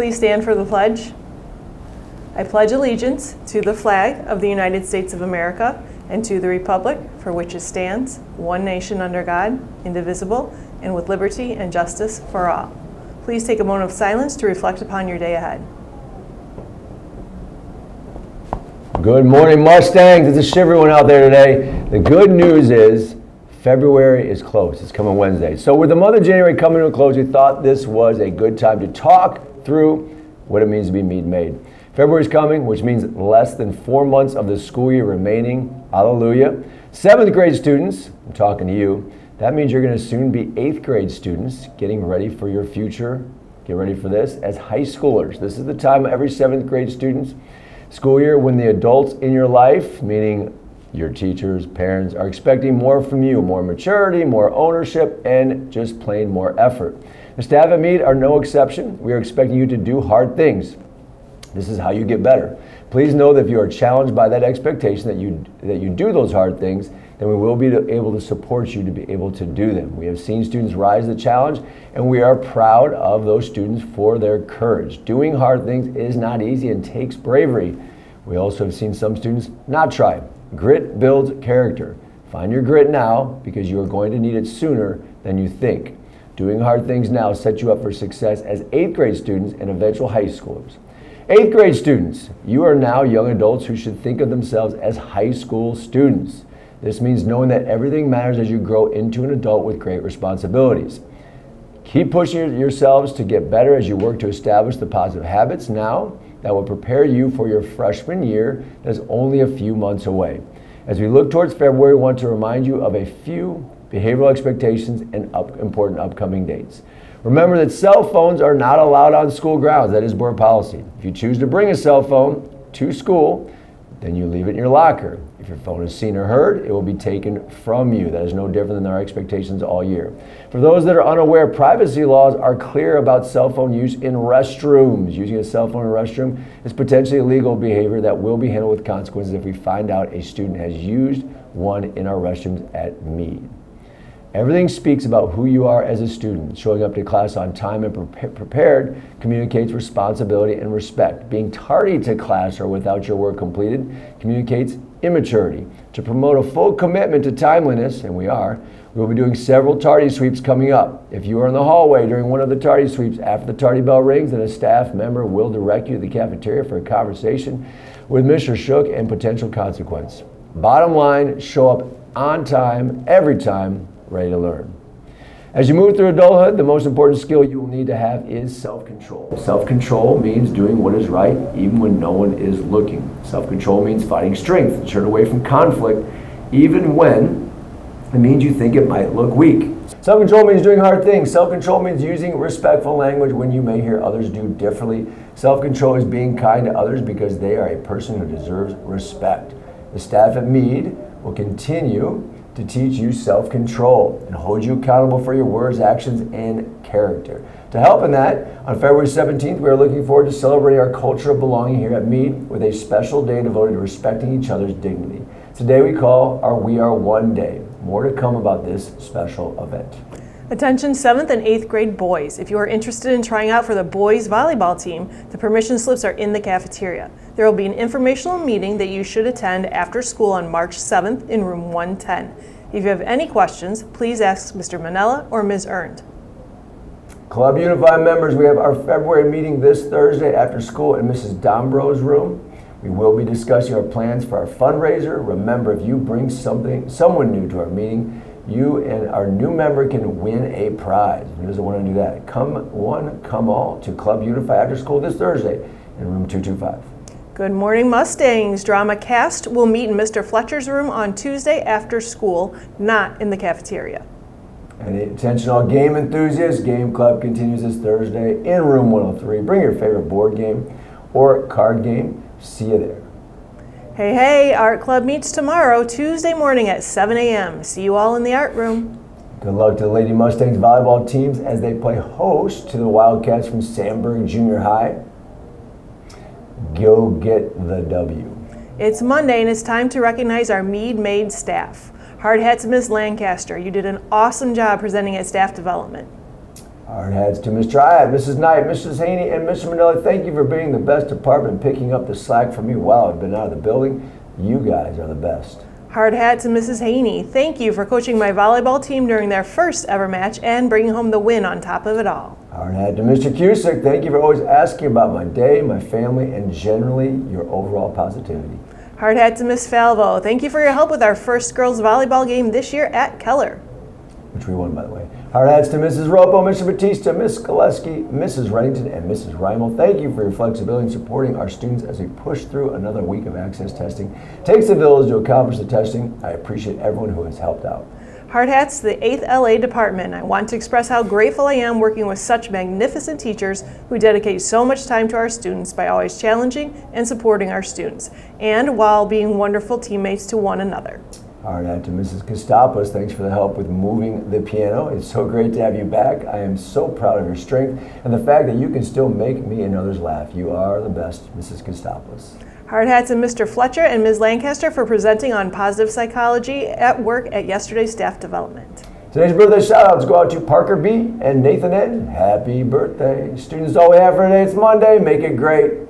please stand for the pledge? I pledge allegiance to the flag of the United States of America and to the republic for which it stands, one nation under God, indivisible, and with liberty and justice for all. Please take a moment of silence to reflect upon your day ahead. Good morning, Mustangs. It's a shivery one out there today. The good news is February is close. It's coming Wednesday. So with the month of January coming to a close, we thought this was a good time to talk through what it means to be Mead Made. February is coming, which means less than 4 months of the school year remaining. Hallelujah. 7th grade students, I'm talking to you. That means you're going to soon be 8th grade students getting ready for your future. Get ready for this as high schoolers. This is the time every 7th grade students school year when the adults in your life, meaning your teachers, parents, are expecting more from you, more maturity, more ownership, and just plain more effort. The staff at Mead are no exception. We are expecting you to do hard things. This is how you get better. Please know that if you are challenged by that expectation that you do those hard things, then we will be able to support you to be able to do them. We have seen students rise to the challenge, and we are proud of those students for their courage. Doing hard things is not easy and takes bravery. We also have seen some students not try. Grit builds character. Find your grit now because you are going to need it sooner than you think. Doing hard things now sets you up for success as 8th grade students and eventual high schoolers. 8th grade students, you are now young adults who should think of themselves as high school students. This means knowing that everything matters as you grow into an adult with great responsibilities. Keep pushing yourselves to get better as you work to establish the positive habits now that will prepare you for your freshman year that is only a few months away. As we look towards February, we want to remind you of a few behavioral expectations and important upcoming dates. Remember that cell phones are not allowed on school grounds. That is board policy. If you choose to bring a cell phone to school, then you leave it in your locker. If your phone is seen or heard, it will be taken from you. That is no different than our expectations all year. For those that are unaware, privacy laws are clear about cell phone use in restrooms. Using a cell phone in a restroom is potentially illegal behavior that will be handled with consequences if we find out a student has used one in our restrooms at Mead. Everything speaks about who you are as a student. Showing up to class on time and prepared communicates responsibility and respect. Being tardy to class or without your work completed communicates immaturity. To promote a full commitment to timeliness, and we will be doing several tardy sweeps coming up. If you are in the hallway during one of the tardy sweeps after the tardy bell rings, then a staff member will direct you to the cafeteria for a conversation with Mr. Shook and potential consequence. Bottom line, show up on time, every time, ready to learn. As you move through adulthood, the most important skill you will need to have is self-control. Self-control means doing what is right even when no one is looking. Self-control means finding strength, turn away from conflict, even when it means you think it might look weak. Self-control means doing hard things. Self-control means using respectful language when you may hear others do differently. Self-control is being kind to others because they are a person who deserves respect. The staff at Mead will continue to teach you self-control and hold you accountable for your words, actions, and character. To help in that, on February 17th, we are looking forward to celebrating our culture of belonging here at Mead with a special day devoted to respecting each other's dignity. Today we call our We Are One Day. More to come about this special event. Attention 7th and 8th grade boys. If you are interested in trying out for the boys volleyball team, the permission slips are in the cafeteria. There will be an informational meeting that you should attend after school on March 7th in room 110. If you have any questions, please ask Mr. Manella or Ms. Earned. Club Unified members, we have our February meeting this Thursday after school in Mrs. Dombro's room. We will be discussing our plans for our fundraiser. Remember, if you bring someone new to our meeting, you and our new member can win a prize. Who doesn't want to do that? Come one, come all to Club Unify after school this Thursday in room 225. Good morning, Mustangs. Drama Cast will meet in Mr. Fletcher's room on Tuesday after school, not in the cafeteria. And attention all game enthusiasts, Game Club continues this Thursday in room 103. Bring your favorite board game or card game. See you there. Hey, Art Club meets tomorrow, Tuesday morning at 7 a.m. See you all in the art room. Good luck to the Lady Mustangs volleyball teams as they play host to the Wildcats from Sandburg Junior High. Go get the W. It's Monday and it's time to recognize our Mead Made staff. Hard hats, Ms. Lancaster. You did an awesome job presenting at staff development. Hard hats to Ms. Triad, Mrs. Knight, Mrs. Haney, and Mr. Manelli. Thank you for being the best department, picking up the slack for me while I've been out of the building. You guys are the best. Hard hat to Mrs. Haney. Thank you for coaching my volleyball team during their first ever match and bringing home the win on top of it all. Hard hat to Mr. Cusick. Thank you for always asking about my day, my family, and generally your overall positivity. Hard hat to Miss Falvo. Thank you for your help with our first girls volleyball game this year at Keller. Which we won, by the way. Hard hats to Mrs. Ropo, Mr. Batista, Miss Koleski, Mrs. Reddington, and Mrs. Reimel. Thank you for your flexibility in supporting our students as we push through another week of access testing. It takes a village to accomplish the testing. I appreciate everyone who has helped out. Hard hats to the 8th LA department. I want to express how grateful I am working with such magnificent teachers who dedicate so much time to our students by always challenging and supporting our students, and while being wonderful teammates to one another. Hard hat to Mrs. Kostopoulos. Thanks for the help with moving the piano. It's so great to have you back. I am so proud of your strength and the fact that you can still make me and others laugh. You are the best, Mrs. Kostopoulos. Hard hats to Mr. Fletcher and Ms. Lancaster for presenting on positive psychology at work at yesterday's staff development. Today's birthday shout-outs go out to Parker B. and Nathan N. Happy birthday. Students, all we have for today. It's Monday. Make it great.